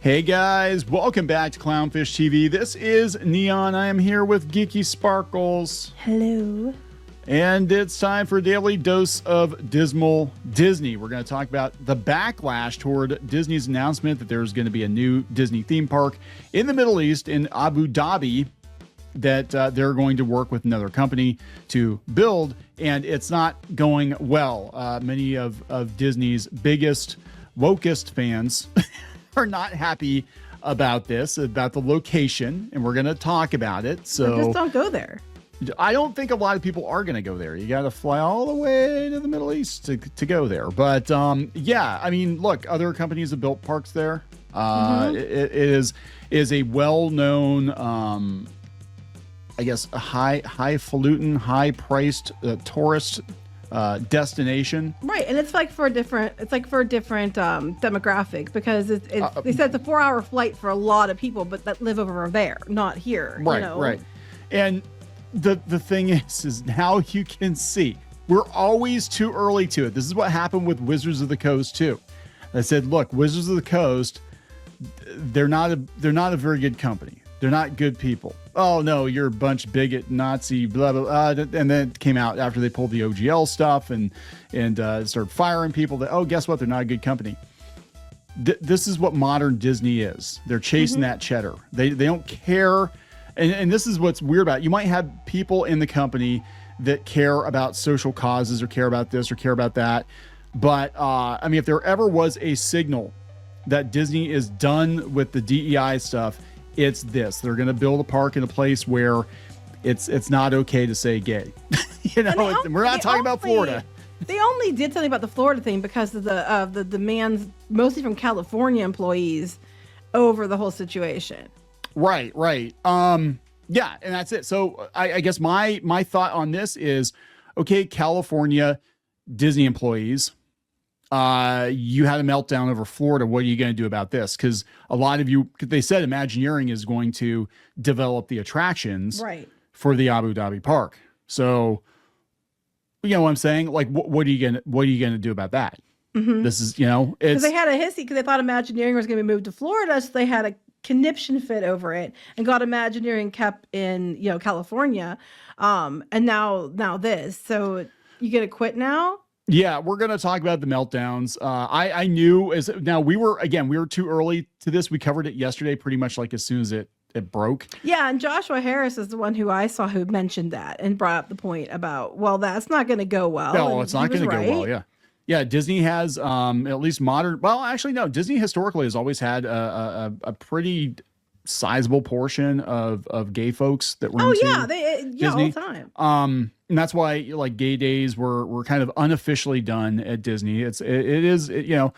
Hey guys, welcome back to Clownfish TV. This is Kneon. I am here with Geeky Sparkles. Hello. And it's time for a daily dose of dismal Disney. We're going to talk about the backlash toward Disney's announcement that there's going to be a new Disney theme park in the Middle East in Abu Dhabi that they're going to work with another company to build, and it's not going well. Many of Disney's biggest, wokest fans are not happy about this, about the location, and we're going to talk about it. So just don't go there. I don't think a lot of people are going to go there. You got to fly all the way to the Middle East to go there. But yeah, I mean, look, other companies have built parks there. It is a well-known, I guess, a highfalutin, high-priced tourist destination. Right, and it's like for a different demographic, because they said it's a 4-hour flight for a lot of people, but that live over there, not here. Right, you know? right. And the thing is now you can see we're always too early to it. This is what happened with Wizards of the Coast too. I said, look, Wizards of the Coast, they're not a very good company. They're not good people. Oh no, you're a bunch of bigot, Nazi, blah blah blah. And then it came out after they pulled the OGL stuff and started firing people. That, oh, guess what? They're not a good company. This is what modern Disney is. They're chasing that cheddar. They don't care. And this is what's weird about it. You might have people in the company that care about social causes or care about this or care about that. But I mean, if there ever was a signal that Disney is done with the DEI stuff, it's this. They're going to build a park in a place where it's not okay to say gay. You know, we're not talking about Florida. They only did something about the Florida thing because of the demands, mostly from California employees, over the whole situation. Right. Yeah, and that's it. So I guess my thought on this is, okay, California Disney employees, you had a meltdown over Florida. What are you going to do about this? Because a lot of you, they said Imagineering is going to develop the attractions for the Abu Dhabi park. So, you know what I'm saying? Like, what are you gonna do about that? This is, you know, because they had a hissy because they thought Imagineering was going to be moved to Florida, so they had a conniption fit over it and got Imagineering kept in, you know, California. And now this. So you gonna quit now? Yeah, we're going to talk about the meltdowns. I knew we were too early to this. We covered it yesterday, pretty much like as soon as it broke. Yeah. And Joshua Harris is the one who I saw who mentioned that and brought up the point about, well, that's not going to go well. No, it's not going to go well. Yeah. Yeah. Disney has, at least modern, well, actually, no, Disney historically has always had a pretty sizable portion of gay folks that were into Disney. all the time. And that's why like gay days were kind of unofficially done at Disney. It is, you know,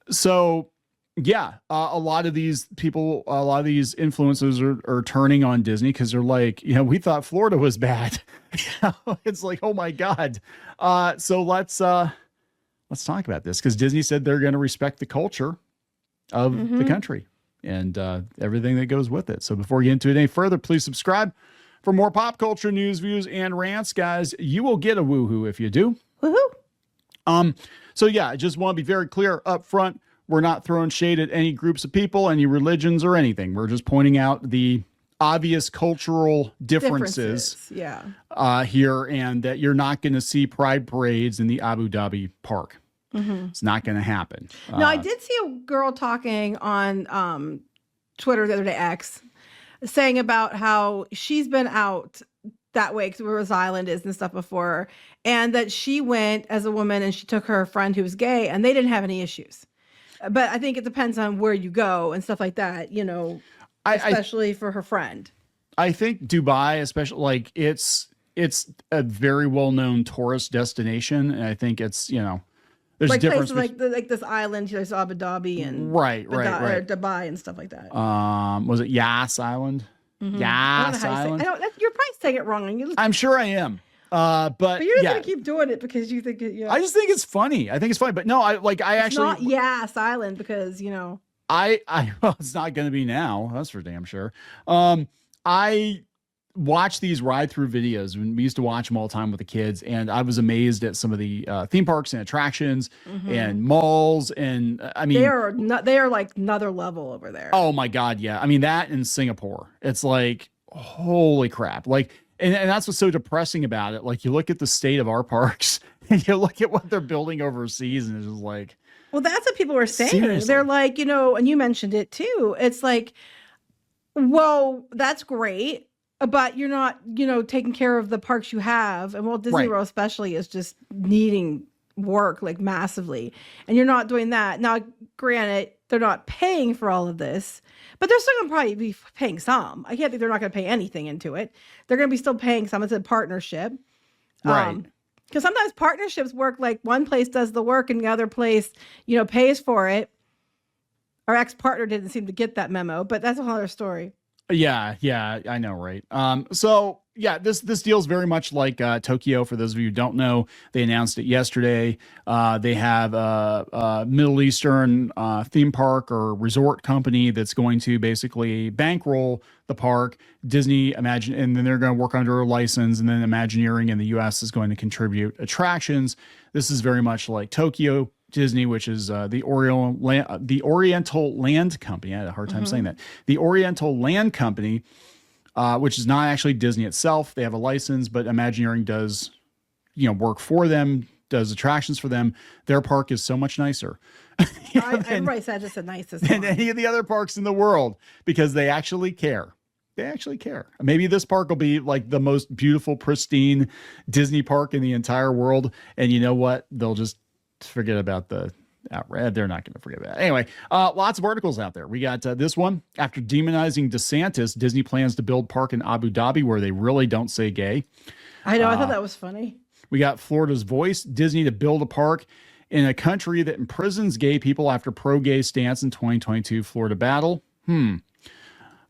so yeah, a lot of these people, a lot of these influencers are turning on Disney because they're like, you know, we thought Florida was bad. It's like, oh my God. So let's talk about this, because Disney said they're going to respect the culture of the country and everything that goes with it. So before we get into it any further, please subscribe for more pop culture news, views, and rants, guys. You will get a woohoo if you do. Woohoo! So yeah, I just want to be very clear up front. We're not throwing shade at any groups of people, any religions, or anything. We're just pointing out the obvious cultural differences. Here, and that you're not going to see pride parades in the Abu Dhabi park. It's not going to happen. No, I did see a girl talking on Twitter the other day, X, saying about how she's been out that way because where Rose Island is and stuff before, and that she went as a woman and she took her friend who was gay and they didn't have any issues. But I think it depends on where you go and stuff like that, you know, especially for her friend. I think Dubai, especially, like it's a very well-known tourist destination. And I think it's, you know, there's like a difference. Like this island, there's Abu Dhabi and right. Or Dubai and stuff like that. Was it Yas Island? Yas Island. You're probably saying it wrong. I'm sure I am. But you're just gonna keep doing it because you think it. I just think it's funny. I think it's funny, but no, it's actually not Yas Island because you know. Well, it's not going to be now. That's for damn sure. I watch these ride through videos. When we used to watch them all the time with the kids, and I was amazed at some of the theme parks and attractions and malls. And I mean, they are like another level over there. Oh my God. Yeah. I mean, that in Singapore, it's like, holy crap. Like, and that's what's so depressing about it. Like, you look at the state of our parks and you look at what they're building overseas, and it's just like, well, that's what people were saying. Seriously. They're like, and you mentioned it too. It's like, well, that's great, but you're not, taking care of the parks you have. And Walt Disney World especially is just needing work like massively. And you're not doing that. Now, granted, they're not paying for all of this, but they're still going to probably be paying some. I can't think they're not going to pay anything into it. They're going to be still paying some. It's a partnership. Right. Because sometimes partnerships work like one place does the work and the other place, pays for it. Our ex-partner didn't seem to get that memo, but that's another story. Yeah, I know, right? So yeah, this deals very much like Tokyo. For those of you who don't know, they announced it yesterday. They have a Middle Eastern theme park or resort company that's going to basically bankroll the park. Disney, and then they're going to work under a license, and then Imagineering in the U.S. is going to contribute attractions. This is very much like Tokyo Disney, which is the Oriental Land Company. I had a hard time saying that. The Oriental Land Company, which is not actually Disney itself. They have a license, but Imagineering does, work for them, does attractions for them. Their park is so much nicer. Everybody said it's the nicest than any of the other parks in the world, because they actually care. They actually care. Maybe this park will be like the most beautiful, pristine Disney park in the entire world. And you know what? They'll just forget about the outrage. They're not going to forget that. Anyway, lots of articles out there. We got this one. After demonizing DeSantis, Disney plans to build park in Abu Dhabi where they really don't say gay. I know. I thought that was funny. We got Florida's Voice. Disney to build a park in a country that imprisons gay people after pro-gay stance in 2022 Florida battle.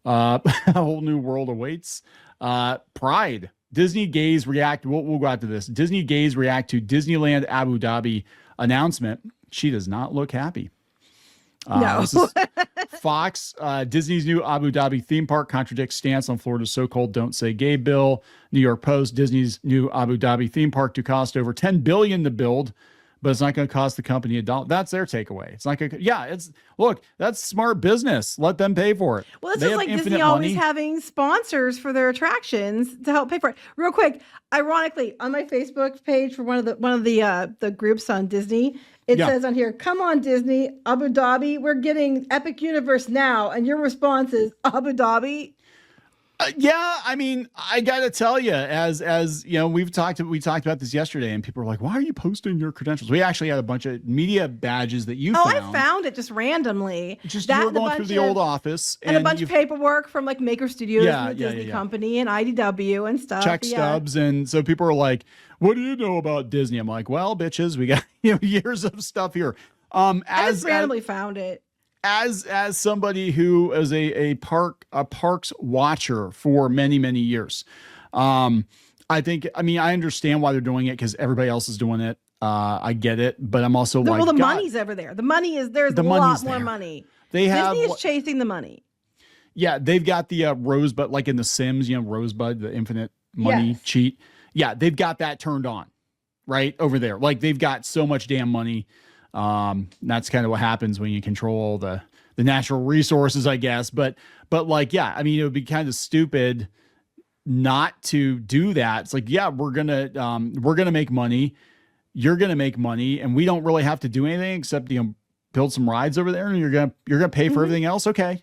A whole new world awaits. Pride. Disney gays react. We'll go out to this. Disney gays react to Disneyland Abu Dhabi announcement. She does not look happy. No. This is Fox. Disney's new Abu Dhabi theme park contradicts stance on Florida's so-called "Don't Say Gay" bill. New York Post. Disney's new Abu Dhabi theme park to cost over $10 billion to build, but it's not going to cost the company $1. That's their takeaway. It's not going to. Look, that's smart business. Let them pay for it. Well, it's just like Disney always having sponsors for their attractions to help pay for it. Real quick, ironically, on my Facebook page for one of the groups on Disney, it says on here, "Come on, Disney, Abu Dhabi, we're getting Epic Universe now," and your response is Abu Dhabi. I mean, I gotta tell you, as we talked about this yesterday, and people were like, "Why are you posting your credentials?" We actually had a bunch of media badges that you found. I found it just randomly. Just you were going through the old office and a bunch of paperwork from like Maker Studios and the Disney company and IDW and stuff. Check stubs, and so people were like, "What do you know about Disney?" I'm like, "Well, bitches, we got years of stuff here." I just randomly found it. As somebody who is a parks watcher for many, many years, I understand why they're doing it because everybody else is doing it. I get it, but I'm also like, well, the money's over there. The money is there's a lot more money. Disney is chasing the money. Yeah, they've got the Rosebud, like in The Sims, Rosebud, the infinite money cheat. Yeah, they've got that turned on right over there. Like they've got so much damn money. That's kind of what happens when you control the natural resources, I guess. But like, it would be kind of stupid not to do that. It's like, we're gonna make money. You're gonna make money, and we don't really have to do anything except build some rides over there, and you're gonna pay for everything else. Okay.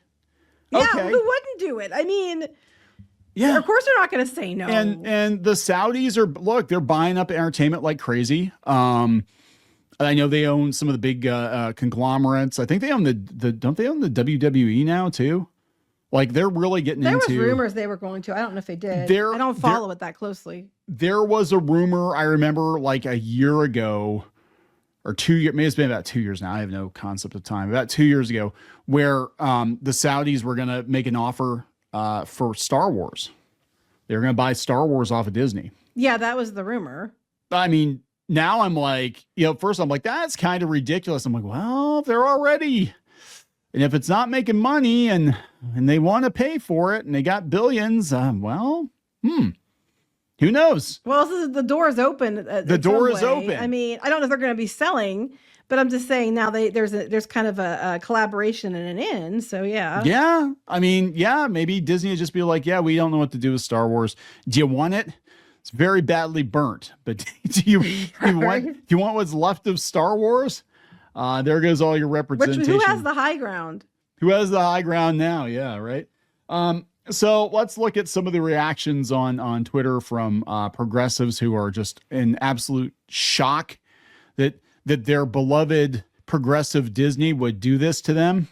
Yeah, who wouldn't do it? I mean, of course they're not gonna say no. And the Saudis they're buying up entertainment like crazy. I know they own some of the big conglomerates. I think they own don't they own the WWE now too? Like they're really getting into. There was rumors they were going to. I don't know if they did. I don't follow it that closely. There was a rumor I remember like a year ago or 2 years. Maybe it's been about 2 years now. I have no concept of time. About 2 years ago, where the Saudis were going to make an offer for Star Wars. They were going to buy Star Wars off of Disney. Yeah, that was the rumor. I mean. Now I'm like, first I'm like, that's kind of ridiculous. I'm like, well, they're already, and if it's not making money and they want to pay for it and they got billions, well, Who knows? Well, the door is open. The door is open. I mean, I don't know if they're going to be selling, but I'm just saying now there's kind of a collaboration and an in. So yeah. Yeah. I mean, yeah, maybe Disney would just be like, yeah, we don't know what to do with Star Wars. Do you want it? It's very badly burnt, but do you want what's left of Star Wars? There goes all your representation. Who has the high ground? Who has the high ground now? Yeah, right. So let's look at some of the reactions on Twitter from progressives who are just in absolute shock that their beloved progressive Disney would do this to them.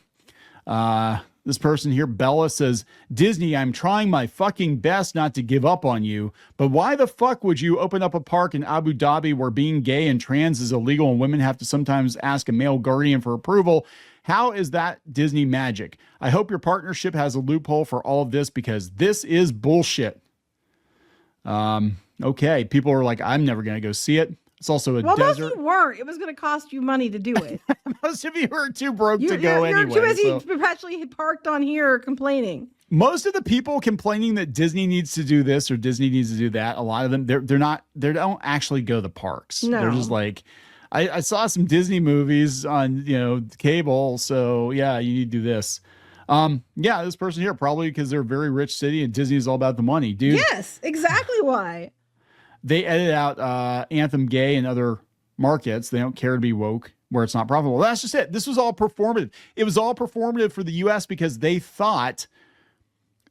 This person here, Bella, says, Disney, I'm trying my fucking best not to give up on you, but why the fuck would you open up a park in Abu Dhabi where being gay and trans is illegal and women have to sometimes ask a male guardian for approval? How is that Disney magic? I hope your partnership has a loophole for all of this because this is bullshit. Okay, people are like, I'm never going to go see it. It's also a desert. Most of you weren't. It was going to cost you money to do it. Most of you are too broke to go anyway. You're too busy perpetually parked on here complaining. Most of the people complaining that Disney needs to do this or Disney needs to do that, a lot of them, they don't actually go to the parks. No. They're just like, I saw some Disney movies on, cable. So yeah, you need to do this. Yeah, this person here, probably because they're a very rich city and Disney is all about the money, dude. Yes, exactly why. They edit out Anthem Gay and other markets. They don't care to be woke where it's not profitable. That's just it. This was all performative. It was all performative for the U.S. because they thought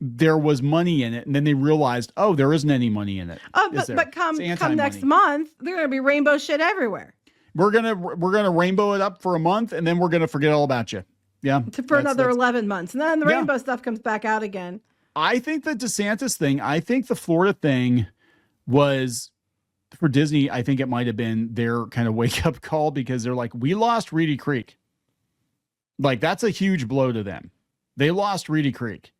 there was money in it. And then they realized, oh, there isn't any money in it. Oh, but come next month, there's going to be rainbow shit everywhere. We're gonna rainbow it up for a month and then we're going to forget all about you. Yeah. For another 11 months. And then the rainbow stuff comes back out again. I think the DeSantis thing, I think the Florida thing was for Disney. I think it might have been their kind of wake up call because they're like, we lost Reedy Creek. Like that's a huge blow to them. They lost Reedy Creek.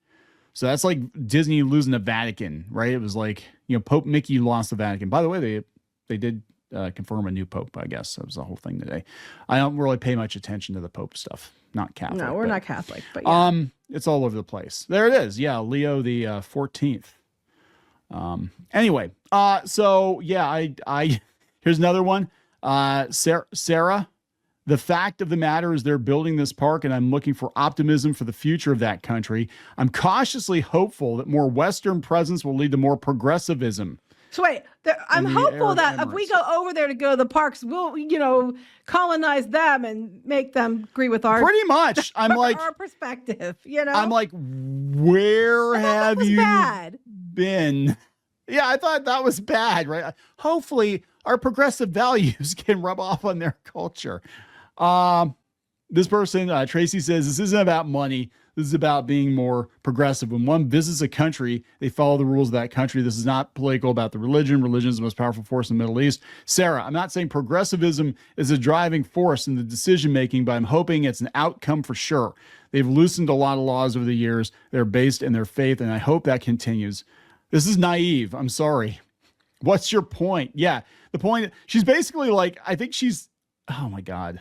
So that's like Disney losing the Vatican, right? It was like, Pope Mickey lost the Vatican. By the way, they did confirm a new Pope, I guess. That was the whole thing today. I don't really pay much attention to the Pope stuff. Not Catholic. No, we're not Catholic, but yeah. It's all over the place. There it is. Yeah. Leo the 14th. Anyway, so yeah, I here's another one. Sarah, the fact of the matter is they're building this park and I'm looking for optimism for the future of that country. I'm cautiously hopeful that more Western presence will lead to more progressivism. So wait, I'm hopeful that if we go over there to go to the parks, we'll, colonize them and make them agree with our pretty much. I'm like our perspective. I'm like, where have you been? Yeah, I thought that was bad, right? Hopefully, our progressive values can rub off on their culture. This person, Tracy, says this isn't about money. This is about being more progressive. When one visits a country, they follow the rules of that country. This is not political about the religion. Religion is the most powerful force in the Middle East. Sarah, I'm not saying progressivism is a driving force in the decision-making, but I'm hoping it's an outcome for sure. They've loosened a lot of laws over the years. They're based in their faith, and I hope that continues. This is naive. I'm sorry. What's your point? Yeah, the point, she's basically like, I think she's, oh my God.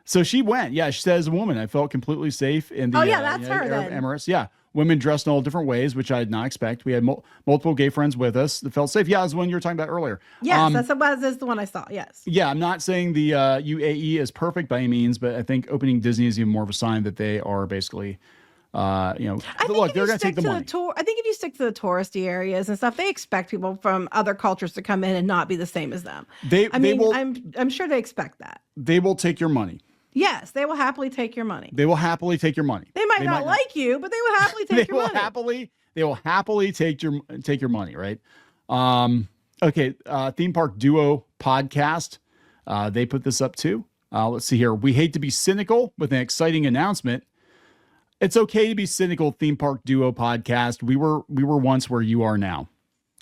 So she went. Yeah, she said, as a woman, I felt completely safe in the that's her Arab then. Emirates. Yeah, women dressed in all different ways, which I did not expect. We had multiple gay friends with us that felt safe. Yeah, that's the one you were talking about earlier. Yes, that's the one I saw. Yes. Yeah, I'm not saying the UAE is perfect by any means, but I think opening Disney is even more of a sign that they are basically, look, they're going to take the money. I think if you stick to the touristy areas and stuff, they expect people from other cultures to come in and not be the same as them. I'm sure they expect that. They will take your money. Yes, they will happily take your money. They will happily take your money. They might not like you, but they will happily take your money. They will happily take your money, right? Okay, Theme Park Duo podcast. They put this up too. Let's see here. We hate to be cynical with an exciting announcement. It's okay to be cynical, Theme Park Duo podcast. We were once where you are now.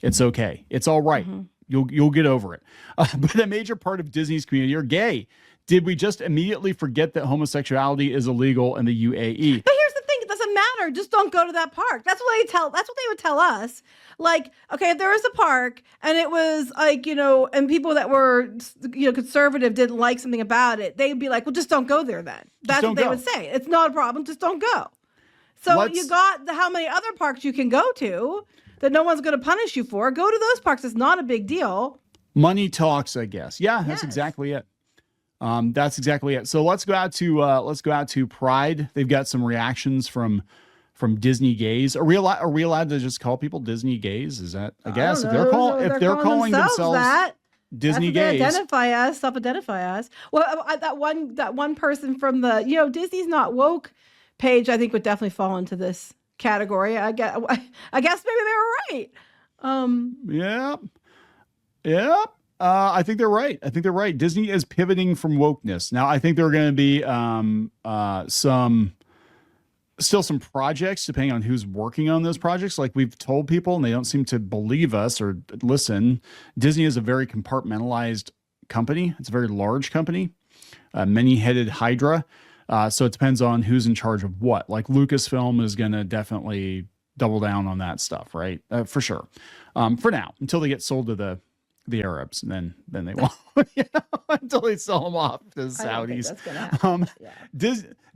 It's okay. It's all right. Mm-hmm. You'll get over it. But a major part of Disney's community are gay. Did we just immediately forget that homosexuality is illegal in the UAE? But here's the thing: it doesn't matter. Just don't go to that park. That's what they would tell us. Like, okay, if there was a park and it was like, and people that were, conservative didn't like something about it, they'd be like, well, just don't go there then. That's what they would say. It's not a problem. Just don't go. So you got how many other parks you can go to. that no one's going to punish you for. Go to those parks. It's not a big deal. Money talks, I guess. Yeah, that's Yes. exactly it. That's exactly it. So let's go out to Pride. They've got some reactions from Disney gays. Are we allowed to just call people Disney gays? Is that, I guess, if they're calling themselves that, Disney gays, gays, self-identify us. Well, that one person from the Disney's Not Woke page, I think would definitely fall into this category. I guess maybe they were right. Yeah. I think they're right. Disney is pivoting from wokeness. Now, I think there are going to be some projects, depending on who's working on those projects. Like we've told people, and they don't seem to believe us or listen. Disney is a very compartmentalized company. It's a very large company, many-headed hydra. So it depends on who's in charge of what. Like Lucasfilm is going to definitely double down on that stuff, right? For sure. For now, until they get sold to the Arabs, and then they won't. Until they sell them off to the Saudis. That's gonna happen.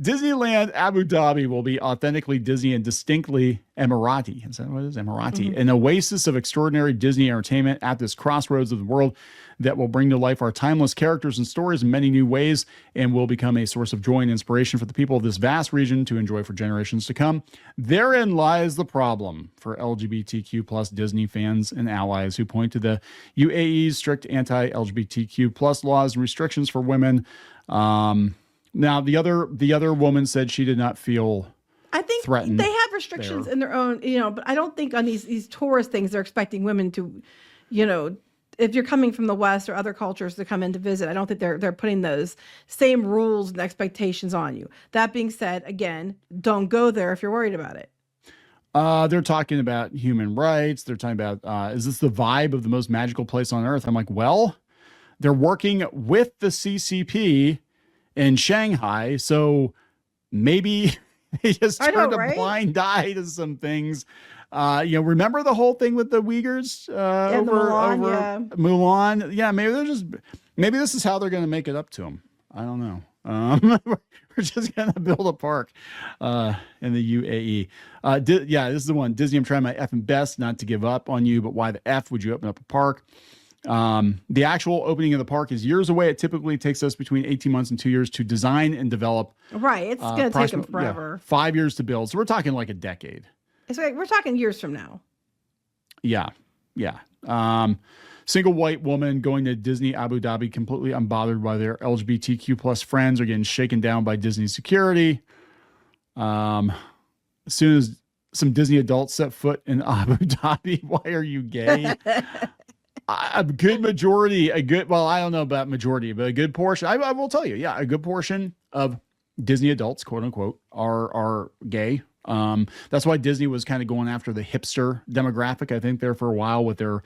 Disneyland Abu Dhabi will be authentically Disney and distinctly Emirati. Is that what it is? Emirati. An oasis of extraordinary Disney entertainment at this crossroads of the world that will bring to life our timeless characters and stories in many new ways and will become a source of joy and inspiration for the people of this vast region to enjoy for generations to come. Therein lies the problem for LGBTQ plus Disney fans and allies who point to the UAE's strict anti-LGBTQ plus laws and restrictions for women. Now, the other woman said she did not feel threatened. They have restrictions in their own, but I don't think on these tourist things they're expecting women to, if you're coming from the West or other cultures to come in to visit, I don't think they're putting those same rules and expectations on you. That being said, again, don't go there if you're worried about it. They're talking about human rights. They're talking about, is this the vibe of the most magical place on earth? I'm like, well, they're working with the CCP in Shanghai, so maybe they just turned a blind eye to some things. Remember the whole thing with the Uyghurs over Mulan? Yeah, maybe this is how they're going to make it up to them. I don't know. We're just going to build a park in the UAE. This is the one. Disney, I'm trying my effing best not to give up on you, but why the F would you open up a park? The actual opening of the park is years away. It typically takes us between 18 months and 2 years to design and develop. Right. It's going to take them forever. 5 years to build. So we're talking like a decade. It's like we're talking years from now. Yeah. Single white woman going to Disney Abu Dhabi, completely unbothered by their LGBTQ plus friends, are getting shaken down by Disney security. As soon as some Disney adults set foot in Abu Dhabi, why are you gay? I don't know about majority, but a good portion, I will tell you, a good portion of Disney adults, quote unquote, are gay. That's why Disney was kind of going after the hipster demographic, I think, there for a while with their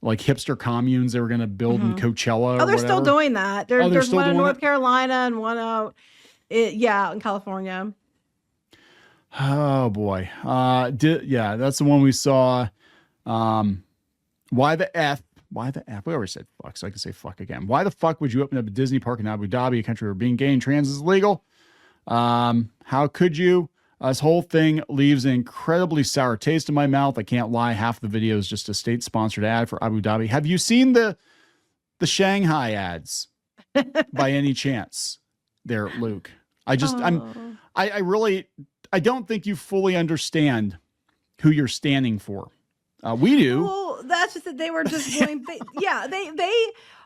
like hipster communes they were going to build in Coachella. They're still doing that. There's one in North Carolina and one out in California. Oh boy. That's the one we saw. Why the F? We already said fuck, so I can say fuck again. Why the fuck would you open up a Disney park in Abu Dhabi, a country where being gay and trans is illegal? How could you? This whole thing leaves an incredibly sour taste in my mouth. I can't lie. Half the video is just a state-sponsored ad for Abu Dhabi. Have you seen the Shanghai ads by any chance there, Luke? I don't think you fully understand who you're standing for. We do. Well, that's just that they were just going. They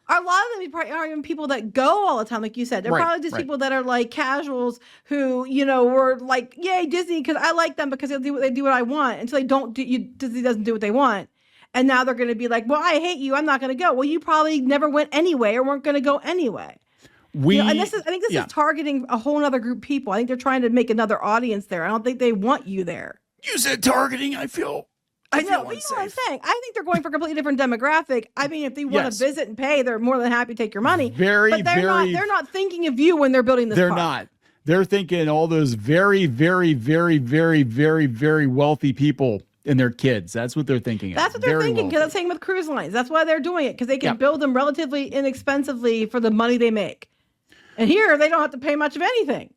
a lot of them are even people that go all the time, like you said. They're probably just people that are like casuals who, were like, yay, Disney, because I like them because they do what I want until they don't do. Disney doesn't do what they want, and now they're going to be like, well, I hate you, I'm not going to go. Well, you probably never went anyway or weren't going to go anyway. I think this is targeting a whole other group of people. I think they're trying to make another audience there. I don't think they want you there. You said targeting. I know, but you know what I'm saying. I think they're going for a completely different demographic. I mean, if they want to visit and pay, they're more than happy to take your money. But they're not thinking of you when they're building this park. They're not. They're thinking all those very, very, very, very, very, very wealthy people and their kids. That's what they're thinking. That's what they're thinking, because I'm saying with cruise lines. That's why they're doing it, because they can build them relatively inexpensively for the money they make. And here, they don't have to pay much of anything.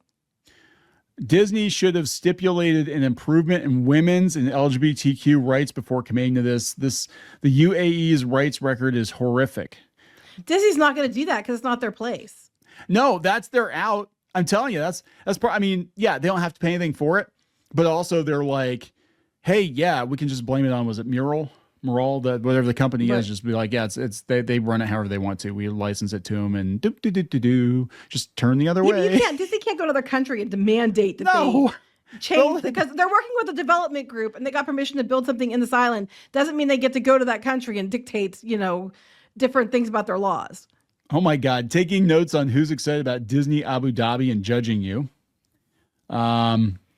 Disney should have stipulated an improvement in women's and LGBTQ rights before committing to this. The UAE's rights record is horrific. Disney's not going to do that because it's not their place. No, that's their out. I'm telling you, that's part. I mean, yeah, they don't have to pay anything for it, but also they're like, hey, yeah, we can just blame it on, was it Mural, that whatever the company is, just be like, yeah, they run it however they want to. We license it to them and just turn the other way. Disney can't go to their country and mandate that they change because they're working with a development group and they got permission to build something in this island. Doesn't mean they get to go to that country and dictate, different things about their laws. Oh my God. Taking notes on who's excited about Disney Abu Dhabi and judging you.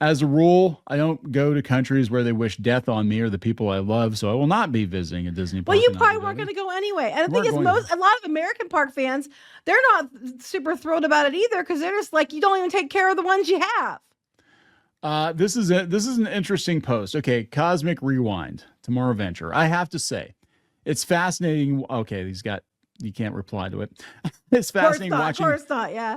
As a rule, I don't go to countries where they wish death on me or the people I love, so I will not be visiting a Disney park. Well, you probably weren't going to go anyway. And the thing is, a lot of American park fans, they're not super thrilled about it either because they're just like, you don't even take care of the ones you have. This is an interesting post. Okay, Cosmic Rewind, Tomorrow Venture. I have to say, it's fascinating. Okay, you can't reply to it. It's fascinating watching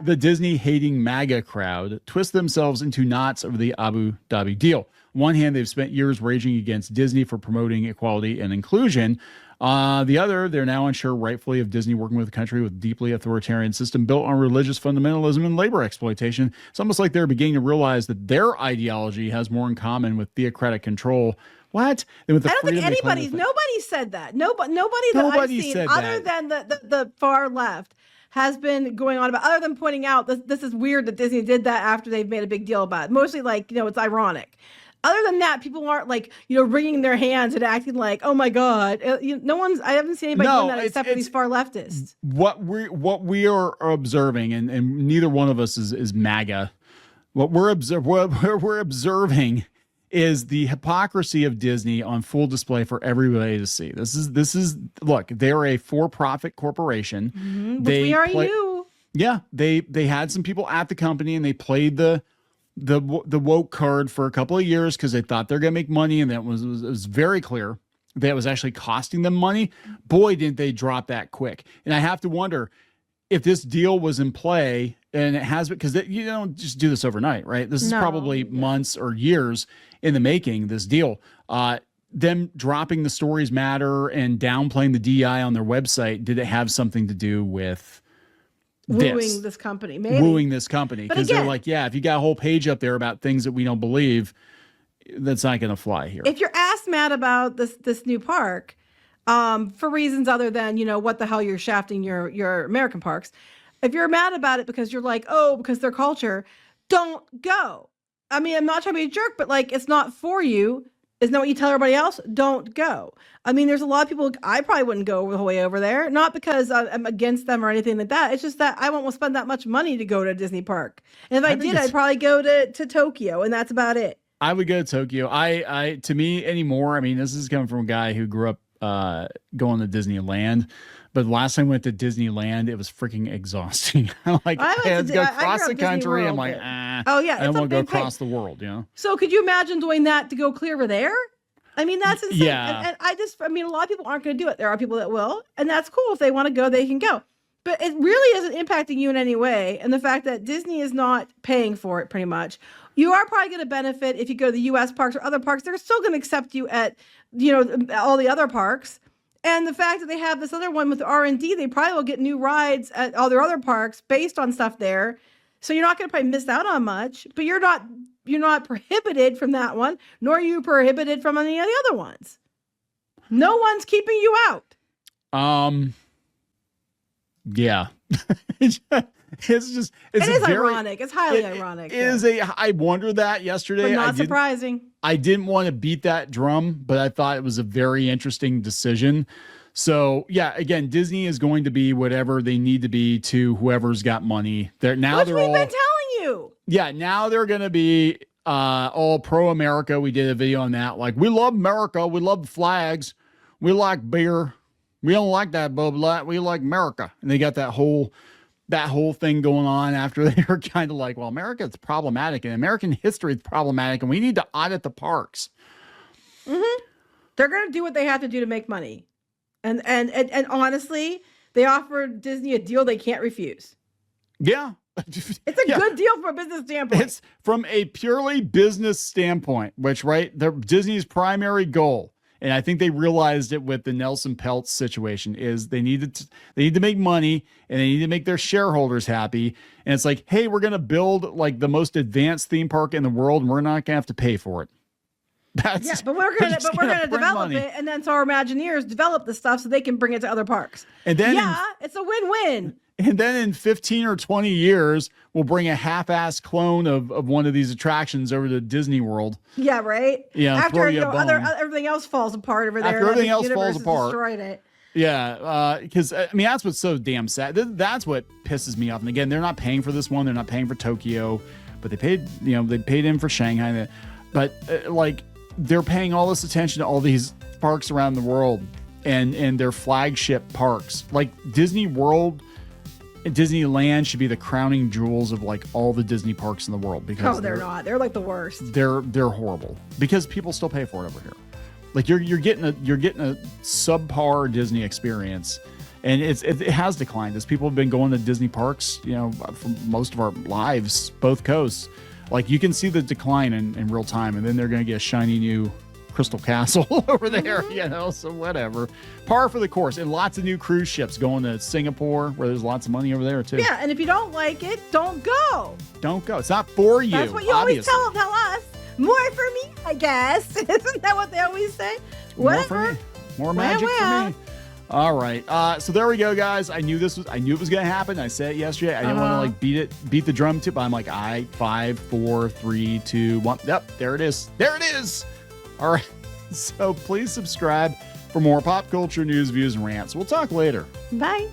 the Disney hating MAGA crowd twist themselves into knots over the Abu Dhabi deal. On one hand, they've spent years raging against Disney for promoting equality and inclusion. The other, they're now unsure rightfully of Disney working with a country with deeply authoritarian system built on religious fundamentalism and labor exploitation. It's almost like they're beginning to realize that their ideology has more in common with theocratic control. What? I don't think nobody said that. Nobody that I've seen other than the far left has been going on about, other than pointing out this is weird that Disney did that after they've made a big deal about it. Mostly like, it's ironic. Other than that, people aren't like, wringing their hands and acting like, oh my God. I haven't seen anybody doing that except for these far leftists. What we are observing, and neither one of us is MAGA. What we're observing is the hypocrisy of Disney on full display for everybody to see. This is look, they're a for-profit corporation. Mm-hmm, we are you. Yeah, they had some people at the company and they played the woke card for a couple of years because they thought they're gonna make money, and that was very clear that it was actually costing them money. Boy, didn't they drop that quick. And I have to wonder if this deal was in play, and it has, because you don't just do this overnight, right? This is probably months or years in the making, this deal. Them dropping the stories matter and downplaying the DEI on their website, did it have something to do with wooing this company? Maybe. Wooing this company. Because they're like, yeah, if you got a whole page up there about things that we don't believe, that's not going to fly here. If you're asked, Matt, about this new park, for reasons other than, what the hell you're shafting your American parks. If you're mad about it because you're like, oh, because their culture, don't go. I mean, I'm not trying to be a jerk, but like, it's not for you. Isn't that what you tell everybody else? Don't go. I mean, there's a lot of people, I probably wouldn't go the whole way over there. Not because I'm against them or anything like that. It's just that I won't spend that much money to go to a Disney park. And if I did, I'd probably go to Tokyo, and that's about it. I would go to Tokyo. To me anymore, I mean, this is coming from a guy who grew up going to Disneyland, but the last time I went to Disneyland, it was freaking exhausting. I had to go across the country. I'm like, oh yeah, I want to go across the world, So could you imagine doing that to go clear over there? I mean, that's insane. Yeah. And a lot of people aren't going to do it. There are people that will, and that's cool. If they want to go, they can go. But it really isn't impacting you in any way. And the fact that Disney is not paying for it, pretty much, you are probably going to benefit if you go to the U.S. parks or other parks. They're still going to accept you at, all the other parks. And the fact that they have this other one with R&D, they probably will get new rides at all their other parks based on stuff there. So you're not going to probably miss out on much, but you're not prohibited from that one, nor are you prohibited from any of the other ones. No one's keeping you out. Yeah. It's ironic. It's highly ironic. I wondered that yesterday. But not surprising. I didn't want to beat that drum, but I thought it was a very interesting decision. So yeah, again, Disney is going to be whatever they need to be to whoever's got money. We've been telling you. Yeah, now they're going to be all pro America. We did a video on that. Like, we love America. We love flags. We like beer. We don't like that Bud Light. We like America. And they got that whole thing going on after they were kind of like, well, America is problematic and American history is problematic and we need to audit the parks. Mm-hmm. They're going to do what they have to do to make money. And honestly, they offered Disney a deal they can't refuse. Yeah. It's a good deal from a business standpoint. It's from a purely business standpoint, which, right, Disney's primary goal, and I think they realized it with the Nelson Peltz situation, is they need to make money and they need to make their shareholders happy. And it's like, hey, we're going to build like the most advanced theme park in the world, and we're not going to have to pay for it. But we're gonna develop it, and then so our Imagineers develop the stuff so they can bring it to other parks. And then it's a win-win. And then in 15 or 20 years, we'll bring a half-assed clone of one of these attractions over to Disney World. Yeah, right. Yeah, after everything else falls apart over there. After everything else falls apart, destroyed it. Yeah, because I mean that's what's so damn sad. That's what pisses me off. And again, they're not paying for this one. They're not paying for Tokyo, but they paid in for Shanghai. But like they're paying all this attention to all these parks around the world and their flagship parks, like Disney World. Disneyland should be the crowning jewels of like all the Disney parks in the world, because they're not. They're like the worst. They're horrible because people still pay for it over here. Like you're getting a subpar Disney experience, and it has declined as people have been going to Disney parks, for most of our lives, both coasts. Like you can see the decline in real time, and then they're going to get a shiny new Crystal Castle over there, so whatever. Par for the course. And lots of new cruise ships going to Singapore, where there's lots of money over there too. Yeah, and if you don't like it, don't go. Don't go. It's not for you. That's what you always tell us. More for me, I guess. Isn't that what they always say? More for me. More magic for me. All right. So there we go, guys. I knew it was going to happen. I said it yesterday. I didn't want to beat the drum tip. I'm like, 5, 4, 3, 2, 1. Yep, there it is. There it is. All right. So please subscribe for more pop culture news, views, and rants. We'll talk later. Bye.